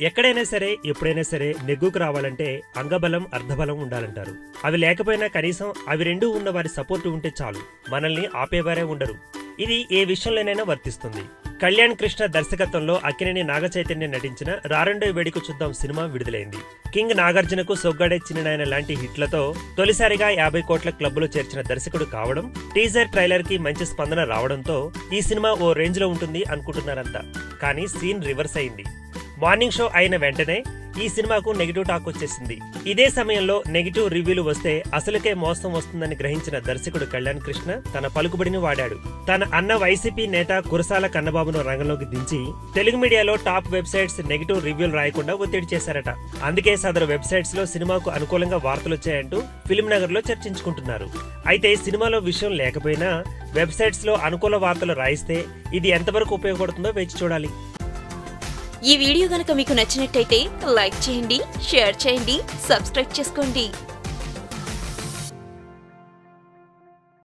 ఎక్కడైనా సరే ఎప్పుడైనా సరే నెగ్గుకు రావాలంటే అంగబలం అర్ధబలం ఉండాలంటారు. అవి లేకపోయినా కనీసం అవి రెండూ ఉన్న వారి సపోర్టు ఉంటే చాలు, మనల్ని ఆపేవారే ఉండరు. ఇది ఏ విషయంలోనైనా వర్తిస్తుంది. కళ్యాణ్ కృష్ణ దర్శకత్వంలో అక్కినేని నాగచైతన్య నటించిన రారెండో వేడుక చూద్దాం సినిమా విడుదలైంది. కింగ్ నాగార్జునకు సొగ్గాడే చిన్ననాయన లాంటి హిట్లతో తొలిసారిగా 50 కోట్ల క్లబ్లో చేర్చిన దర్శకుడు కావడం, టీజర్ ట్రైలర్ కి మంచి స్పందన రావడంతో ఈ సినిమా ఓ రేంజ్ లో ఉంటుంది అనుకుంటున్నారంతా. కానీ సీన్ రివర్స్ అయింది. మార్నింగ్ షో అయిన వెంటనే ఈ సినిమాకు నెగిటివ్ టాక్ వచ్చేసింది. ఇదే సమయంలో నెగిటివ్ రివ్యూలు వస్తే అసలుకే మోసం వస్తుందని గ్రహించిన దర్శకుడు కళ్యాణ్ కృష్ణ తన పలుకుబడిని వాడాడు. తన అన్న వైసీపీ నేత కురసాల కన్నబాబును రంగంలోకి దించి తెలుగు మీడియాలో టాప్ వెబ్సైట్స్ నెగిటివ్ రివ్యూలు రాయకుండా ఒత్తిడి చేశారట. అందుకే సదరు వెబ్సైట్స్ లో సినిమాకు అనుకూలంగా వార్తలు వచ్చాయంటూ ఫిల్మ్ నగర్ లో చర్చించుకుంటున్నారు. అయితే సినిమాలో విషయం లేకపోయినా వెబ్సైట్స్ లో అనుకూల వార్తలు రాయిస్తే ఇది ఎంతవరకు ఉపయోగపడుతుందో వేచి చూడాలి. ఈ వీడియో గనుక మీకు నచ్చినట్టయితే లైక్ చేయండి, షేర్ చేయండి, సబ్స్క్రైబ్ చేసుకోండి.